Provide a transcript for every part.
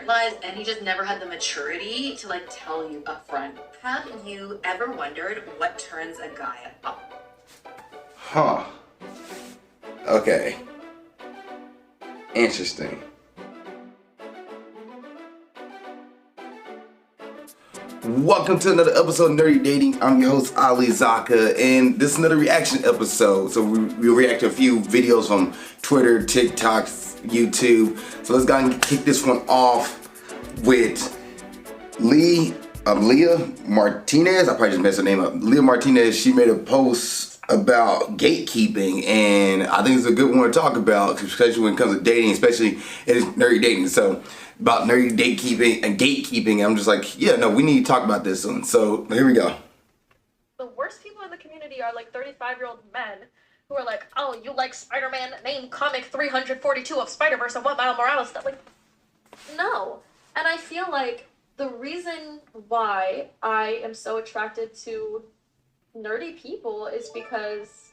realized, and he just never had the maturity to like tell you up front. Have you ever wondered what turns a guy on? Huh. Okay. Interesting. Welcome to another episode of Nerdy Dating. I'm your host, Zakka, and this is another reaction episode. So we react to a few videos from Twitter, TikTok, YouTube. So let's go and kick this one off with Lea Martinez. I probably just messed her name up. Lea Martinez, she made a post about gatekeeping, and I think it's a good one to talk about, especially when it comes to dating, especially in nerdy dating. So about nerdy gatekeeping and gatekeeping, I'm just like, yeah, no, we need to talk about this one. So here we go. The worst people in the community are like 35-year-old men who are like, oh, you like Spider-Man, name comic 342 of Spider-Verse and what Miles Morales stuff. Like, no. And I feel like the reason why I am so attracted to nerdy people is because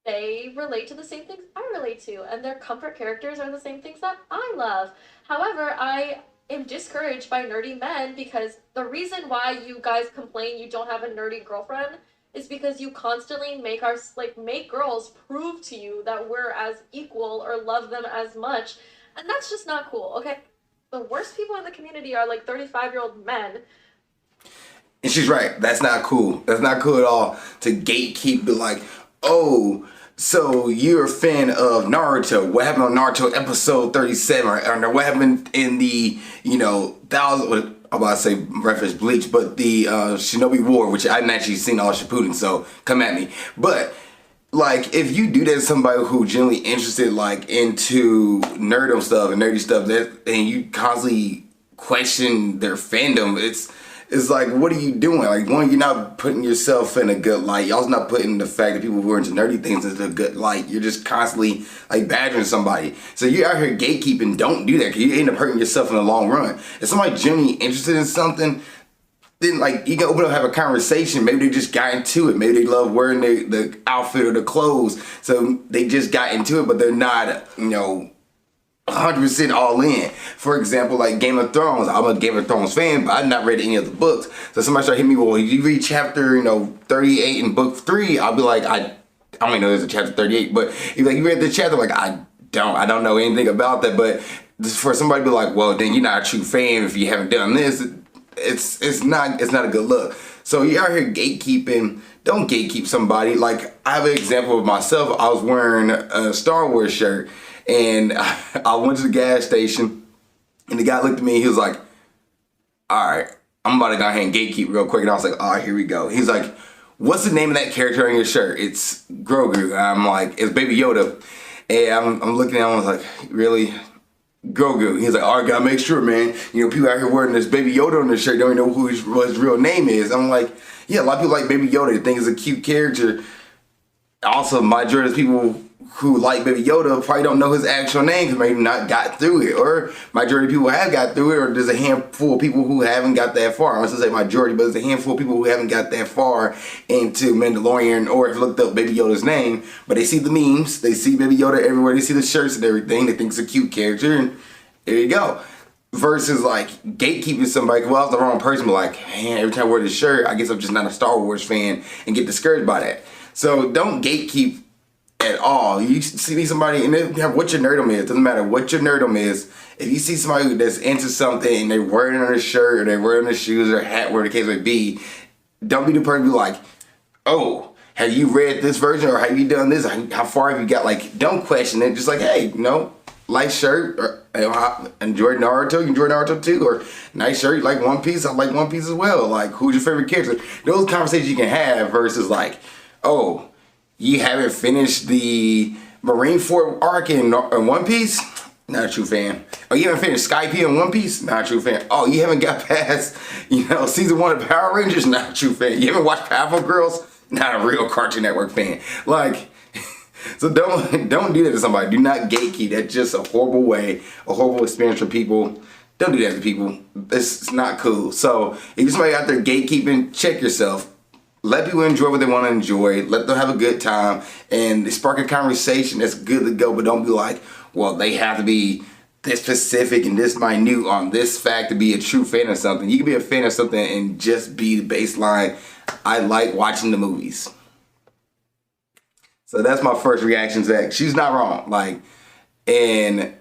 they relate to the same things I relate to, and their comfort characters are the same things that I love. However, I am discouraged by nerdy men because the reason why you guys complain you don't have a nerdy girlfriend is because you constantly make girls prove to you that we're as equal or love them as much, and that's just not cool, okay? The worst people in the community are like 35-year-old men. And she's right. That's not cool. That's not cool at all to gatekeep, be like, oh, so you're a fan of Naruto. What happened on Naruto episode 37? Or what happened in the, I'm about to say reference Bleach, but the Shinobi War, which I hadn't actually seen all Shippuden, so come at me. But like, if you do that to somebody who genuinely interested, like, into nerdom stuff and nerdy stuff, and you constantly question their fandom, it's like, what are you doing? Like, one, you're not putting yourself in a good light. Y'all's not putting the fact that people who are into nerdy things into a good light. You're just constantly, like, badgering somebody. So you're out here gatekeeping. Don't do that, because you end up hurting yourself in the long run. If somebody genuinely interested in something, then, like, you can open up and have a conversation. Maybe they just got into it. Maybe they love wearing the outfit or the clothes. So they just got into it, but they're not, 100% all in. For example, like Game of Thrones. I'm a Game of Thrones fan, but I've not read any of the books. So somebody started hitting me, well, you read chapter, 38 in book 3. I'll be like, I don't even know there's a chapter 38, but if you read the chapter, like, I don't know anything about that. But for somebody to be like, well, then you're not a true fan if you haven't done this. It's not a good look. So you're out here gatekeeping. Don't gatekeep somebody. Like, I have an example of myself. I was wearing a Star Wars shirt, and I went to the gas station, and the guy looked at me, and he was like, all right, I'm about to go ahead and gatekeep real quick. And I was like, all right, here we go. He's like, what's the name of that character on your shirt? It's Grogu. I'm like, it's Baby Yoda. And I'm looking at him, I was like, really? Grogu. He's like, all right, gotta make sure, man. People out here wearing this Baby Yoda on their shirt don't even know what his real name is. I'm like, yeah, a lot of people like Baby Yoda. They think it's a cute character. Also, majority of people who like Baby Yoda probably don't know his actual name because maybe not got through it, or majority of people have got through it, or there's a handful of people who haven't got that far. I was gonna say majority, but there's a handful of people who haven't got that far into Mandalorian, or have looked up Baby Yoda's name, but they see the memes, they see Baby Yoda everywhere, they see the shirts and everything, they think it's a cute character, and there you go. Versus like gatekeeping somebody, well, I was the wrong person, but like, man, every time I wear this shirt, I guess I'm just not a Star Wars fan and get discouraged by that. So don't gatekeep at all. You see somebody, and they have what your nerdom is. Doesn't matter what your nerdom is. If you see somebody that's into something and they're wearing it on their shirt or they're wearing their shoes or hat, whatever the case may be, don't be the person to be like, oh, have you read this version, or have you done this? How far have you got? Like, don't question it. Just like, hey, nice shirt, or enjoy Naruto, you enjoy Naruto too, or nice shirt, you like One Piece, I like One Piece as well. Like, who's your favorite character? Those conversations you can have versus like, oh, you haven't finished the Marineford arc in One Piece? Not a true fan. Oh, you haven't finished Skype in One Piece? Not a true fan. Oh, you haven't got past, season 1 of Power Rangers? Not a true fan. You haven't watched Powerpuff Girls? Not a real Cartoon Network fan. Like, so don't do that to somebody. Do not gatekeep. That's just a horrible way, a horrible experience for people. Don't do that to people. It's not cool. So if you're somebody out there gatekeeping, check yourself. Let people enjoy what they want to enjoy. Let them have a good time and spark a conversation that's good to go. But don't be like, well, they have to be this specific and this minute on this fact to be a true fan of something. You can be a fan of something and just be the baseline. I like watching the movies. So that's my first reaction to that. She's not wrong. Like, and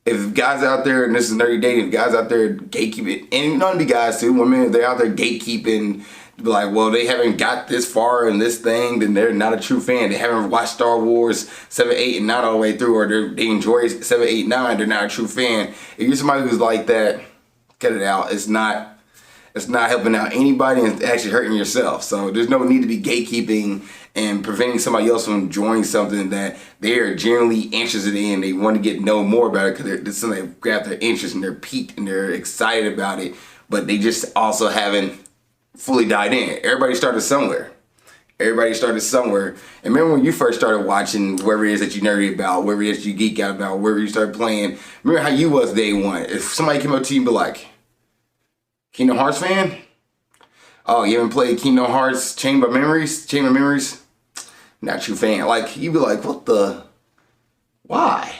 if guys out there, and this is nerdy dating, if guys out there gatekeeping, and none of the guys too, women, if they're out there gatekeeping, be like, well, they haven't got this far in this thing, then they're not a true fan. They haven't watched Star Wars 7, 8, and 9 all the way through, or they enjoy 7, 8, 9, they're not a true fan. If you're somebody who's like that, cut it out. It's not helping out anybody, and it's actually hurting yourself. So there's no need to be gatekeeping and preventing somebody else from enjoying something that they are genuinely interested in. They want to get know more about it because it's something that grabbed their interest and they're piqued and they're excited about it, but they just also haven't fully died in. Everybody started somewhere. Everybody started somewhere. And remember when you first started watching whatever it is that you nerdy about, whatever it is you geek out about, wherever you started playing, remember how you was day one. If somebody came up to you and be like, Kingdom Hearts fan? Oh, you haven't played Kingdom Hearts Chamber of Memories? Not you fan. Like, you'd be like, what the? Why?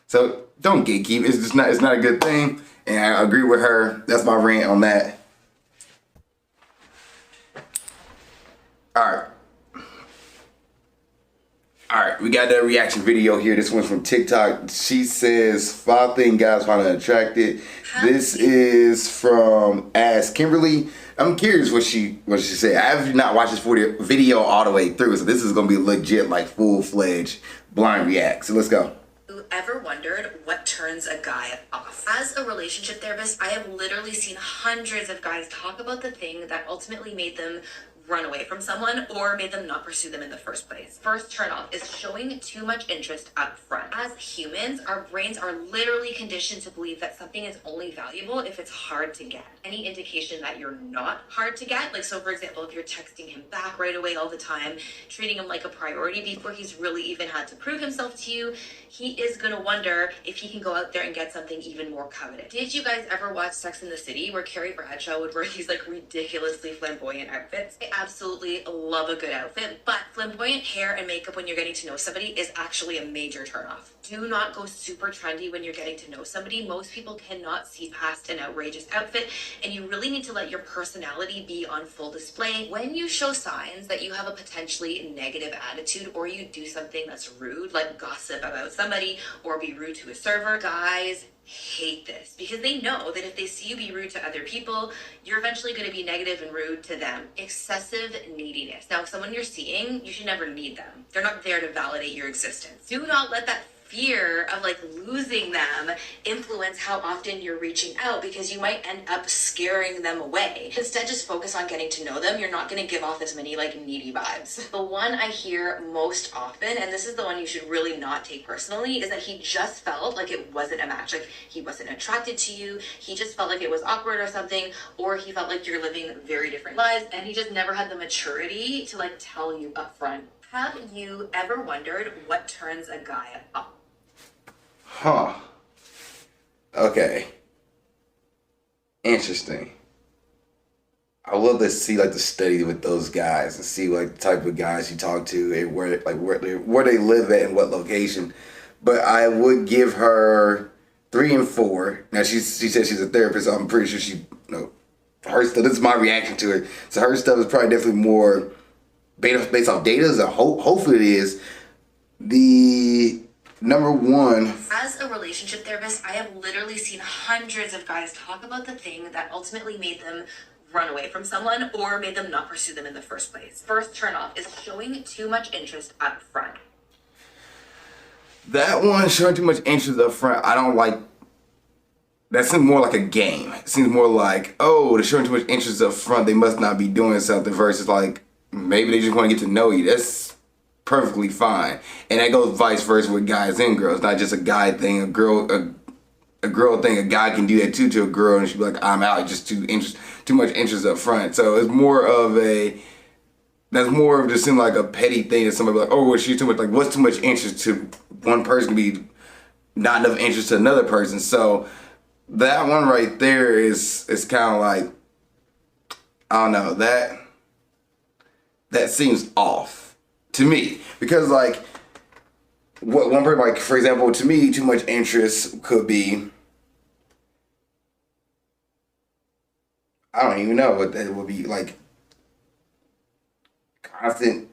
So don't gatekeep. It's not a good thing. And I agree with her. That's my rant on that. Alright, we got that reaction video here. This one's from TikTok. She says, 5 things guys find attractive. This is from Ask Kimberly. I'm curious what she said. I have not watched this video all the way through, so this is gonna be legit, like full-fledged blind react. So let's go. Ever wondered what turns a guy off? As a relationship therapist, I have literally seen hundreds of guys talk about the thing that ultimately made them run away from someone or made them not pursue them in the first place. First turnoff is showing too much interest up front. As humans, our brains are literally conditioned to believe that something is only valuable if it's hard to get. Any indication that you're not hard to get, like so for example, if you're texting him back right away all the time, treating him like a priority before he's really even had to prove himself to you, he is gonna wonder if he can go out there and get something even more coveted. Did you guys ever watch Sex and the City where Carrie Bradshaw would wear these like ridiculously flamboyant outfits? I absolutely love a good outfit, but flamboyant hair and makeup when you're getting to know somebody is actually a major turnoff. Do not go super trendy when you're getting to know somebody. Most people cannot see past an outrageous outfit, and you really need to let your personality be on full display. When you show signs that you have a potentially negative attitude or you do something that's rude, like gossip about somebody or be rude to a server, guys hate this because they know that if they see you be rude to other people, you're eventually going to be negative and rude to them. Excessive neediness. Now, if someone you're seeing, you should never need them. They're not there to validate your existence. Do not let that fear of like losing them influence how often you're reaching out, because you might end up scaring them away. Instead, just focus on getting to know them. You're not going to give off as many like needy vibes. The one I hear most often, and this is the one you should really not take personally, is that he just felt like it wasn't a match. Like he wasn't attracted to you. He just felt like it was awkward or something, or he felt like you're living very different lives and he just never had the maturity to like tell you up front. Have you ever wondered what turns a guy up? Huh. Okay. Interesting. I would love to see like the study with those guys and see like the type of guys you talk to and where they live at and what location. But I would give her 3 and 4. Now she said she's a therapist, so I'm pretty sure she her stuff. This is my reaction to it. So her stuff is probably definitely more based off data. So hopefully it is. The number 1. As a relationship therapist, I have literally seen hundreds of guys talk about the thing that ultimately made them run away from someone or made them not pursue them in the first place. First turnoff is showing too much interest up front. That one, showing too much interest up front, I don't like. That seems more like a game. It seems more like, oh, they're showing too much interest up front, they must not be doing something, versus like, maybe they just want to get to know you. That's perfectly fine. And that goes vice versa with guys and girls. Not just a guy thing, a girl thing. A guy can do that too to a girl and she'd be like, I'm out, just too much interest up front. So it's more of just seem like a petty thing that somebody be like, oh, well, she's too much, like what's too much interest to one person to be not enough interest to another person. So that one right there is kind of like, I don't know, that seems off to me, because like what one person, like, for example, to me, too much interest could be, I don't even know what that would be, like, constant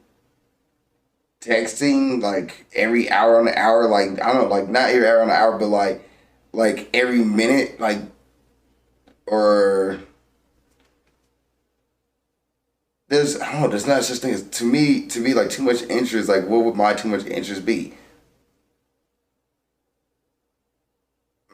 texting, like, every hour on the hour, like, I don't know, like, not every hour on the hour, but, like every minute, like, or, I don't know, there's not such thing as, to me, like, too much interest, like, what would my too much interest be?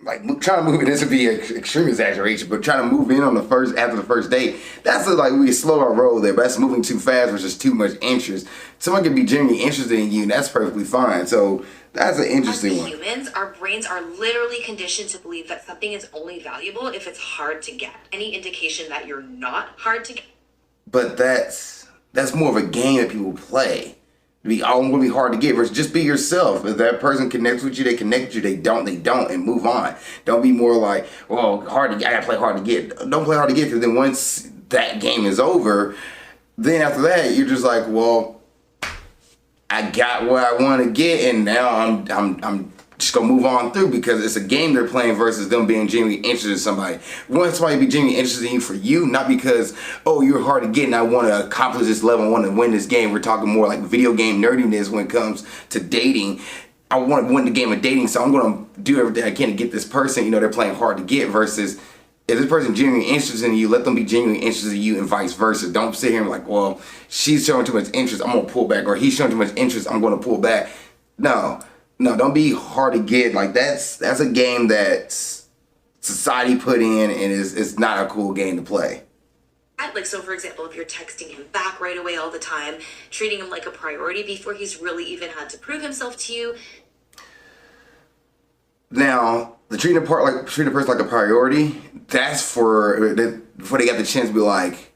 Like, trying to move in, this would be an extreme exaggeration, but trying to move in on after the first date, that's like, we slow our roll there, but that's moving too fast versus too much interest. Someone can be genuinely interested in you, and that's perfectly fine. So that's an interesting one. As humans, our brains are literally conditioned to believe that something is only valuable if it's hard to get. Any indication that you're not hard to get. But that's more of a game that people play. I'm gonna be hard to get versus just be yourself. If that person connects with you, they connect with you. They don't, and move on. Don't be more like, well, I gotta play hard to get. Don't play hard to get, because then once that game is over, then after that you're just like, well, I got what I want to get, and now I'm just gonna move on through, because it's a game they're playing versus them being genuinely interested in somebody. We want somebody to be genuinely interested in you for you, not because, oh, you're hard to get and I want to accomplish this level, I want to win this game. We're talking more like video game nerdiness when it comes to dating. I want to win the game of dating, so I'm gonna do everything I can to get this person. You know, they're playing hard to get, versus if this person genuinely interested in you, let them be genuinely interested in you, and vice versa. Don't sit here and like, well, she's showing too much interest, I'm gonna pull back, or he's showing too much interest, I'm gonna pull back. No, don't be hard to get. Like, that's a game that society put in, and it's not a cool game to play. Like, so for example, if you're texting him back right away all the time, treating him like a priority before he's really even had to prove himself to you. Now, treating a person like a priority, that's before they got the chance to be like,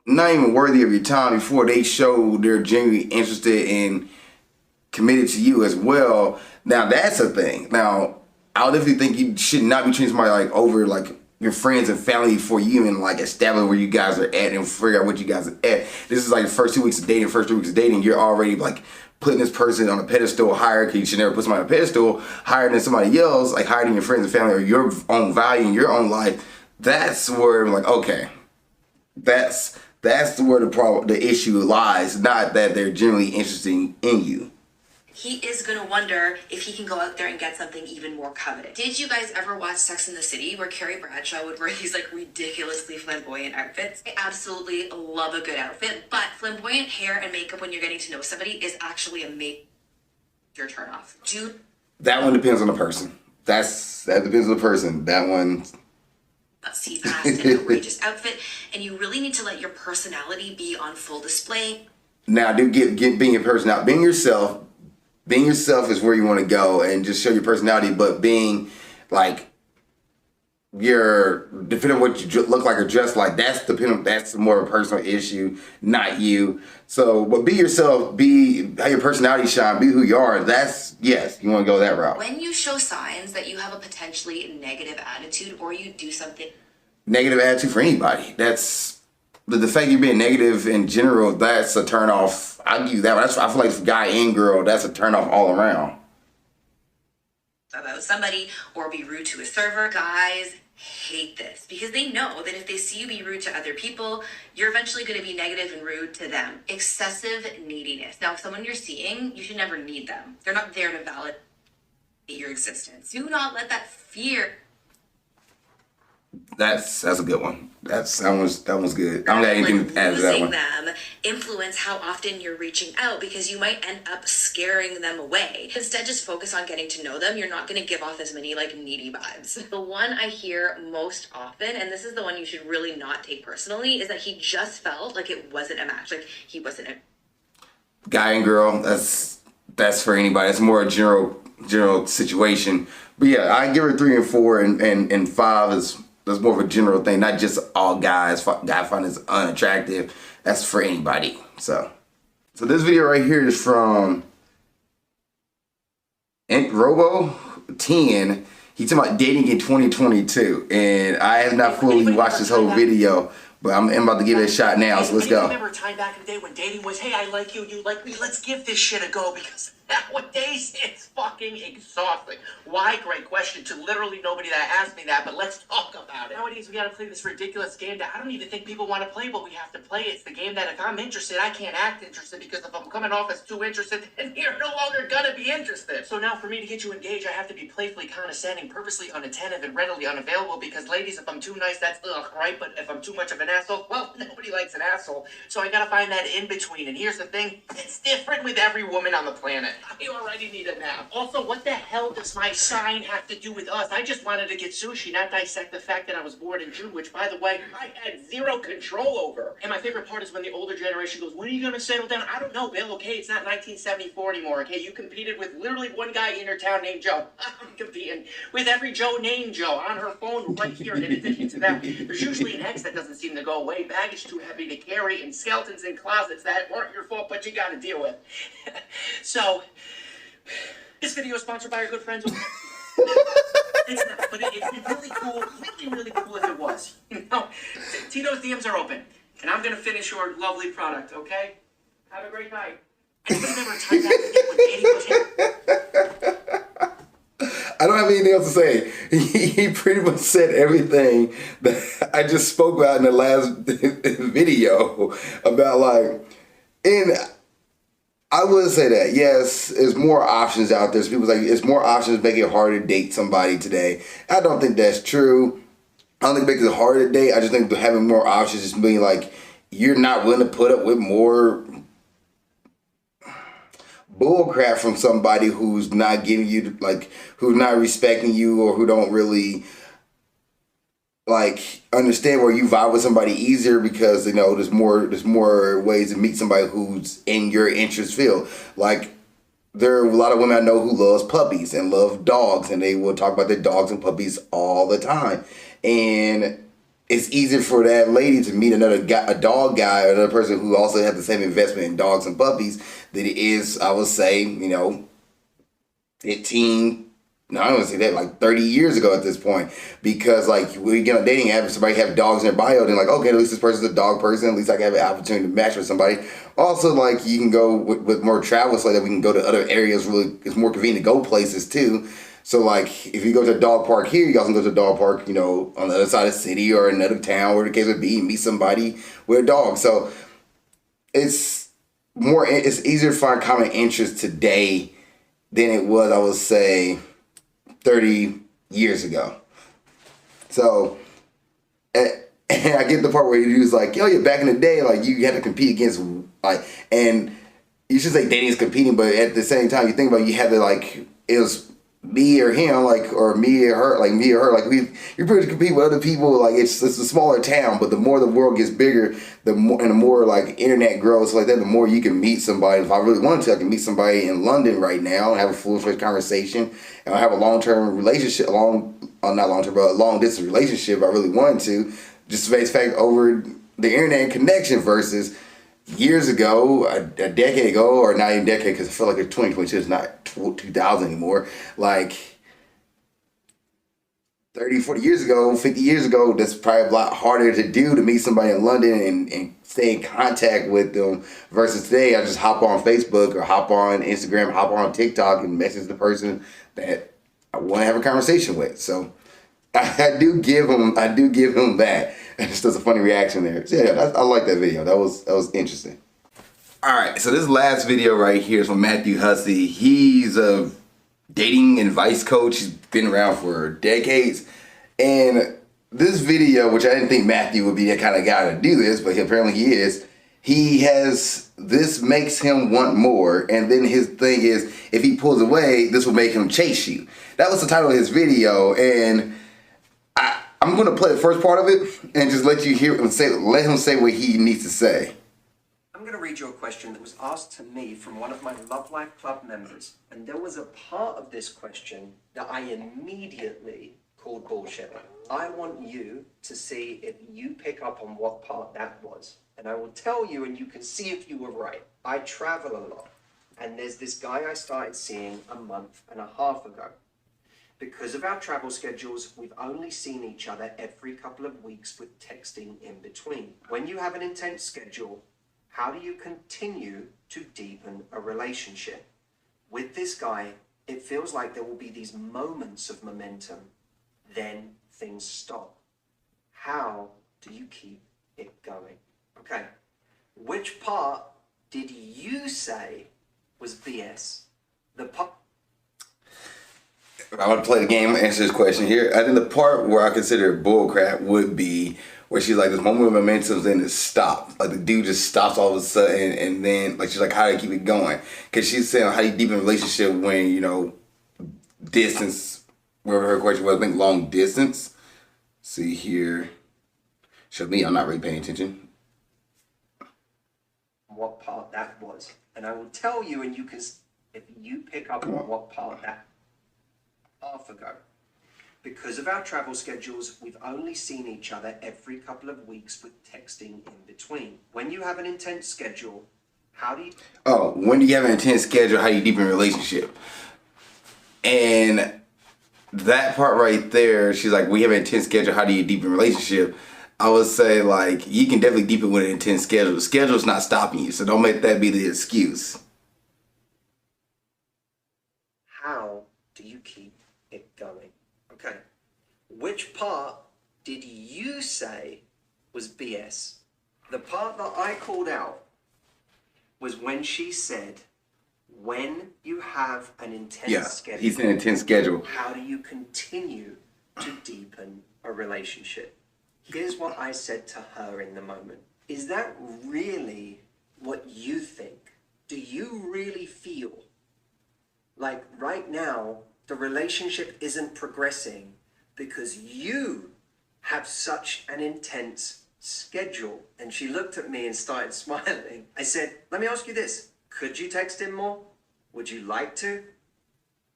not even worthy of your time, before they show they're genuinely interested in, committed to you as well. Now that's a thing. Now, I definitely think you should not be treating somebody like over like your friends and family before you even like establish where you guys are at and figure out what you guys are at. This is like the first 2 weeks of dating, first 3 weeks of dating, you're already like putting this person on a pedestal higher, because you should never put somebody on a pedestal higher than somebody else, like higher than your friends and family or your own value in your own life. That's where I'm like, okay, that's where the issue lies, not that they're genuinely interested in you. He is going to wonder if he can go out there and get something even more coveted. Did you guys ever watch Sex and the City, where Carrie Bradshaw would wear these like ridiculously flamboyant outfits? I absolutely love a good outfit, but flamboyant hair and makeup when you're getting to know somebody is actually a major turn off. That one depends on the person. That depends on the person. That one. See past an outrageous outfit, and you really need to let your personality be on full display. Now, get being your personality, being yourself. Being yourself is where you want to go, and just show your personality. But being like depending on what you look like or dress like, that's more of a personal issue, not you. So, but be yourself. Have your personality shine. Be who you are. Yes, you want to go that route. When you show signs that you have a potentially negative attitude, or you do something negative attitude for anybody, that's. The fact you're being negative in general, that's a turn off. I'll give you that one. I feel like for guy and girl, that's a turn off all around. About somebody, or be rude to a server. Guys hate this, because they know that if they see you be rude to other people, you're eventually going to be negative and rude to them. Excessive neediness. Now, if someone you're seeing, you should never need them. They're not there to validate your existence. Do not let that fear. That's a good one. That one's good. I don't got anything to add to that one. Them influence how often you're reaching out, because you might end up scaring them away. Instead, just focus on getting to know them. You're not going to give off as many like needy vibes. The one I hear most often, and this is the one you should really not take personally, is that he just felt like it wasn't a match. Like he wasn't a guy and girl. That's for anybody. It's more a general situation. But yeah, I give her 3 and 4, and 5 is. That's more of a general thing, not just all guys. Guy find this unattractive. That's for anybody. So this video right here is from Robo 10. He's talking about dating in 2022, and I have not fully watched this whole video, but I'm about to give it a shot now. So let's go. Remember a time back in the day when dating was, hey, I like you, you like me, let's give this shit a go, because Nowadays, it's fucking exhausting. Why? Great question to literally nobody that asked me that, but let's talk about it. Nowadays, we gotta play this ridiculous game that I don't even think people want to play, but we have to play. It's the game that if I'm interested, I can't act interested, because if I'm coming off as too interested, then you're no longer gonna be interested. So now for me to get you engaged, I have to be playfully condescending, purposely unattentive, and readily unavailable, because ladies, if I'm too nice, that's ugh, right? But if I'm too much of an asshole, well, nobody likes an asshole. So I gotta find that in between. And here's the thing, it's different with every woman on the planet. I already need a nap. Also, what the hell does my sign have to do with us? I just wanted to get sushi, not dissect the fact that I was born in June, which, by the way, I had zero control over. And my favorite part is when the older generation goes, when are you gonna settle down? I don't know, Bill, okay? It's not 1974 anymore, okay? You competed with literally one guy in your town named Joe. I'm competing with every Joe named Joe on her phone right here. And in addition to that, there's usually an ex that doesn't seem to go away, baggage too heavy to carry, and skeletons in closets that weren't your fault, but you gotta deal with. So, this video is sponsored by our good friends. It's not, but it'd be really cool, really cool if it was. You know, Tito's DMs are open, and I'm gonna finish your lovely product, okay? Have a great night. Anybody ever tried that with I don't have anything else to say. He pretty much said everything that I just spoke about in the last video about, like, and I would say that, yes, there's more options out there. So people like, it's more options make it harder to date somebody today. I don't think that's true. I don't think it makes it harder to date. I just think having more options just being like, you're not willing to put up with more bull crap from somebody who's not giving you, like, who's not respecting you, or who don't really, like, understand where you vibe with somebody easier, because, you know, there's more ways to meet somebody who's in your interest field. Like, there are a lot of women I know who loves puppies and love dogs, and they will talk about their dogs and puppies all the time. And it's easier for that lady to meet another guy, a dog guy, or another person who also has the same investment in dogs and puppies, than it is, I would say, you know, 15, no, I don't want to say that, like 30 years ago at this point. Because, like, when you get on dating app, somebody have dogs in their bio, then like, okay, at least this person's a dog person, at least I can have an opportunity to match with somebody. Also, like, you can go with more travel, so that we can go to other areas. Really, it's more convenient to go places too. So, like, if you go to a dog park here, you also can go to a dog park, you know, on the other side of the city or another town, where the case would be, and meet somebody with a dog. So it's easier to find common interests today than it was, I would say, 30 years ago. So, and I get the part where he was like, yo, yeah, back in the day, like, you had to compete against, like, and you should say dating is competing, but at the same time, you think about it, you had to, like, it was me or him, like, or me or her, like, you pretty compete with other people. Like, it's a smaller town, but the more the world gets bigger, the more like internet grows, like that, the more you can meet somebody. If I really wanted to, I can meet somebody in London right now and have a full-fledged conversation, and have a long-term relationship, not long-term, but a long-distance relationship if I really wanted to, just based fact over the internet connection, versus years ago, a decade ago, or not even a decade, because I feel like it's 2022, it's not 2000 anymore, like 30, 40 years ago, 50 years ago, that's probably a lot harder to do, to meet somebody in London and stay in contact with them, versus today, I just hop on Facebook or hop on Instagram, hop on TikTok, and message the person that I want to have a conversation with. So I do give him that. It's just a funny reaction there. So yeah, I like that video. That was interesting. All right, so this last video right here is from Matthew Hussey. He's a dating advice coach. He's been around for decades. And this video, which I didn't think Matthew would be that kind of guy to do this, but apparently he is. He has, this makes him want more. And then his thing is, if he pulls away, this will make him chase you. That was the title of his video. And I'm going to play the first part of it and just let you hear him let him say what he needs to say. I'm going to read you a question that was asked to me from one of my Love Life Club members. And there was a part of this question that I immediately called bullshit. I want you to see if you pick up on what part that was. And I will tell you, and you can see if you were right. I travel a lot. And there's this guy I started seeing a month and a half ago. Because of our travel schedules, we've only seen each other every couple of weeks with texting in between. When you have an intense schedule, how do you continue to deepen a relationship? With this guy, it feels like there will be these moments of momentum, then things stop. How do you keep it going? Okay, which part did you say was BS? The part... I want to play the game and answer this question here. I think the part where I consider bullcrap would be where she's like, this moment of momentum, then it stopped. Like the dude just stops all of a sudden, and then like she's like, how do you keep it going? Because she's saying how do you deepen a relationship when, you know, distance, wherever her question was, I think long distance. See here. Show me, I'm not really paying attention. What part that was. And I will tell you, and you can, if you pick up on what part that half ago. Because of our travel schedules, we've only seen each other every couple of weeks with texting in between. When you have an intense schedule, how do you... Oh, when do you have an intense schedule, how do you deepen a relationship? And that part right there, she's like, we have an intense schedule, how do you deepen a relationship? I would say, like, you can definitely deepen with an intense schedule. The schedule's not stopping you, so don't make that be the excuse. How do you keep it going? Okay. Which part did you say was BS? The part that I called out was when she said, when you have an intense schedule. He's an intense schedule. How do you continue to deepen a relationship? Here's what I said to her in the moment. Is that really what you think? Do you really feel like right now the relationship isn't progressing because you have such an intense schedule? And she looked at me and started smiling. I said, let me ask you this. Could you text him more? Would you like to?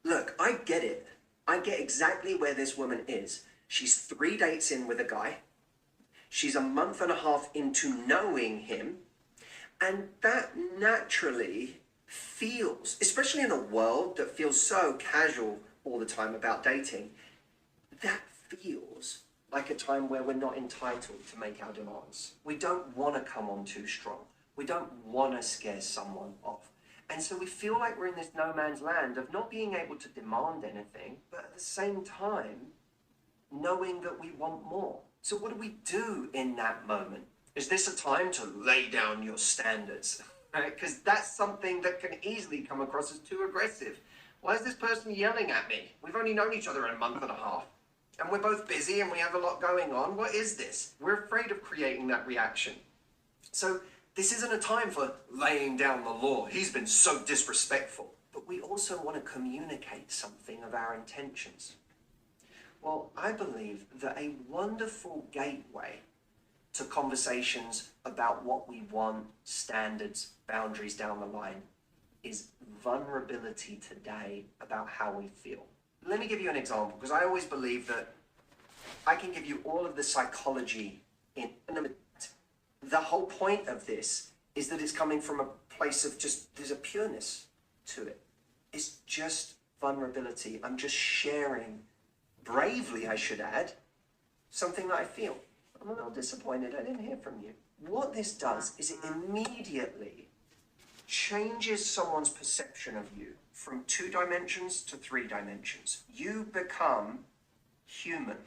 Look, I get it. I get exactly where this woman is. She's 3 dates in with a guy. She's a month and a half into knowing him. And that naturally feels, especially in a world that feels so casual all the time about dating, that feels like a time where we're not entitled to make our demands. We don't want to come on too strong. We don't want to scare someone off. And so we feel like we're in this no man's land of not being able to demand anything, but at the same time, knowing that we want more. So what do we do in that moment? Is this a time to lay down your standards? Because that's something that can easily come across as too aggressive. Why is this person yelling at me? We've only known each other in a month and a half. And we're both busy and we have a lot going on. What is this? We're afraid of creating that reaction. So this isn't a time for laying down the law. He's been so disrespectful. But we also want to communicate something of our intentions. Well, I believe that a wonderful gateway to conversations about what we want, standards, boundaries down the line, is vulnerability today about how we feel. Let me give you an example, because I always believe that I can give you all of the psychology in a minute. The whole point of this is that it's coming from a place of just, there's a pureness to it. It's just vulnerability. I'm just sharing, bravely I should add, something that I feel. I'm a little disappointed I didn't hear from you. What this does is it immediately changes someone's perception of you from 2 dimensions to 3 dimensions. You become human.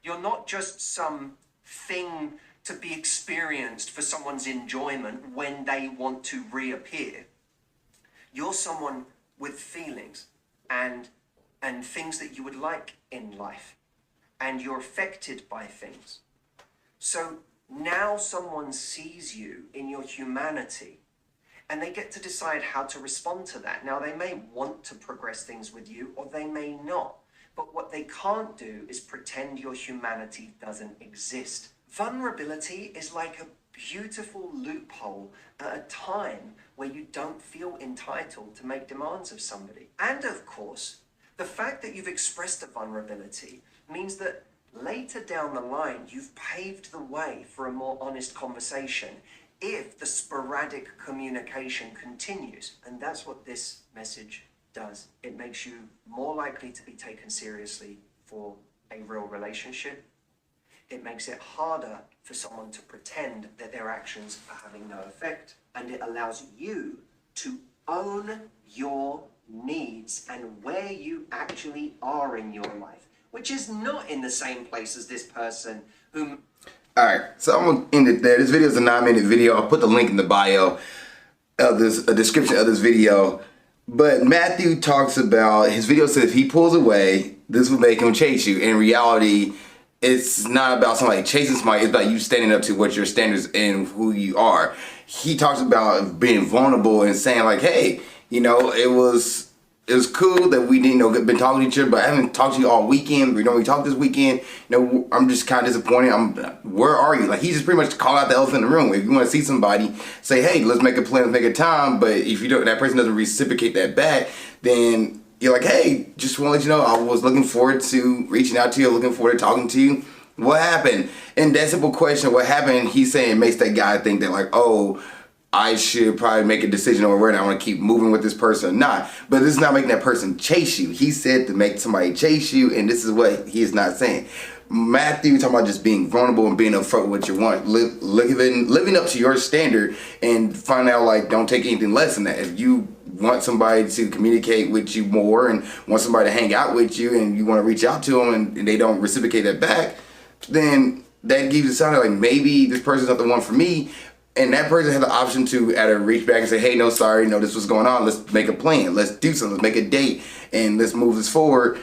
You're not just some thing to be experienced for someone's enjoyment when they want to reappear. You're someone with feelings and things that you would like in life, and you're affected by things. So now someone sees you in your humanity, and they get to decide how to respond to that. Now, they may want to progress things with you, or they may not. But what they can't do is pretend your humanity doesn't exist. Vulnerability is like a beautiful loophole at a time where you don't feel entitled to make demands of somebody. And of course, the fact that you've expressed a vulnerability means that later down the line, you've paved the way for a more honest conversation if the sporadic communication continues. And that's what this message does. It makes you more likely to be taken seriously for a real relationship. It makes it harder for someone to pretend that their actions are having no effect. And it allows you to Own your needs and where you actually are in your life, which is not in the same place as this person whom... Alright, so I'm gonna end it there. This video is a 9-minute video. I'll put the link in the bio of this, a description of this video. But Matthew talks about, his video says if he pulls away, this will make him chase you. In reality, it's not about somebody chasing somebody, it's about you standing up to what your standards and who you are. He talks about being vulnerable and saying like, hey, you know, it was cool that we didn't, been talking to each other, but I haven't talked to you all weekend. We talked this weekend. I'm just kind of disappointed. Where are you? Like, he just pretty much called out the elephant in the room. If you want to see somebody, say, hey, let's make a plan, let's make a time. But if you don't, that person doesn't reciprocate that back, then you're like, hey, just want to let you know, I was looking forward to reaching out to you, looking forward to talking to you. What happened? And that simple question, what happened, he's saying makes that guy think that like, oh, I should probably make a decision over whether I want to keep moving with this person or not. But this is not making that person chase you. He said to make somebody chase you, and this is what he is not saying. Matthew talking about just being vulnerable and being upfront with what you want, living up to your standard, and find out like don't take anything less than that. If you want somebody to communicate with you more and want somebody to hang out with you, and you want to reach out to them and they don't reciprocate that back, then that gives you a sign like maybe this person's not the one for me. And that person has the option to either reach back and say, hey, no, sorry, no, this was going on. Let's make a plan. Let's do something. Let's make a date and let's move this forward.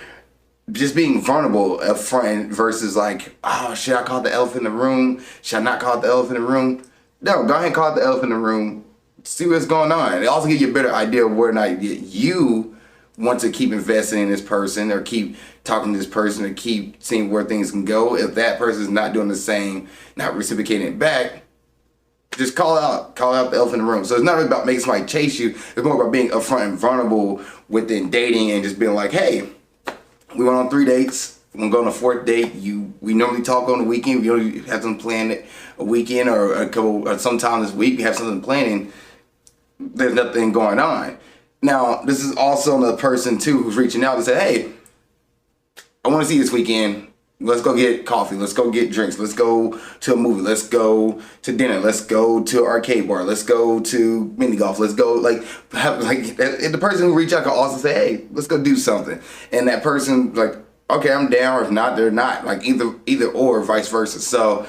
Just being vulnerable up front versus like, oh, should I call the elephant in the room? Should I not call the elephant in the room? No, go ahead and call the elephant in the room. See what's going on. It also gives you a better idea of whether or not you want to keep investing in this person or keep talking to this person or keep seeing where things can go. If that person is not doing the same, not reciprocating it back, just call out the elephant in the room. So it's not really about making somebody chase you. It's more about being upfront and vulnerable within dating and just being like, hey, we went on 3 dates. We're gonna go on a 4th date. We normally talk on the weekend. We only have something planned a weekend or a couple or sometime this week. We have something planning. There's nothing going on. Now, this is also another person too who's reaching out to say, hey, I want to see you this weekend. Let's go get coffee. Let's go get drinks. Let's go to a movie. Let's go to dinner. Let's go to an arcade bar. Let's go to mini golf. Let's go and the person who reached out can also say, hey, let's go do something. And that person like, okay, I'm down. Or if not, they're not. Like either or vice versa. So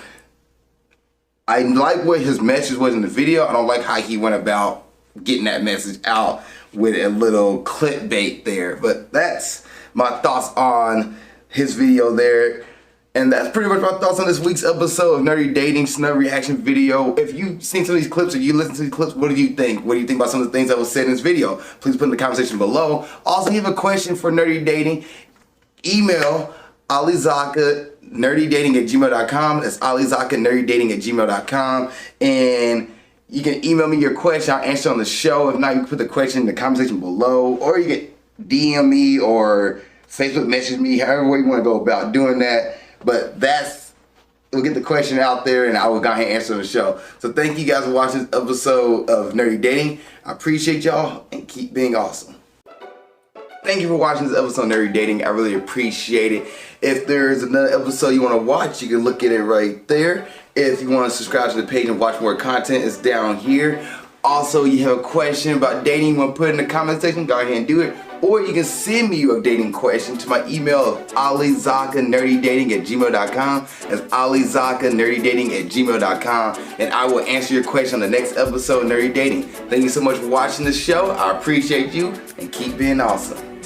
I like what his message was in the video. I don't like how he went about getting that message out with a little clickbait there. But that's my thoughts on his video there. And that's pretty much my thoughts on this week's episode of Nerdy Dating, Snub Reaction Video. If you've seen some of these clips or you listen to these clips, what do you think? What do you think about some of the things that was said in this video? Please put in the comment section below. Also, if you have a question for Nerdy Dating, email alizakkanerdydating@gmail.com. That's alizakkanerdydating@gmail.com. And you can email me your question. I'll answer on the show. If not, you can put the question in the comment section below. Or you can DM me or Facebook message me, however way you want to go about doing that. But we'll get the question out there and I will go ahead and answer on the show. So thank you guys for watching this episode of Nerdy Dating. I appreciate y'all and keep being awesome. Thank you for watching this episode of Nerdy Dating. I really appreciate it. If there's another episode you want to watch, you can look at it right there. If you want to subscribe to the page and watch more content, it's down here. Also, you have a question about dating you want to put in the comment section, go ahead and do it. Or you can send me your dating question to my email of alizakkanerdydating@gmail.com. That's alizakkanerdydating@gmail.com. And I will answer your question on the next episode of Nerdy Dating. Thank you so much for watching the show. I appreciate you and keep being awesome.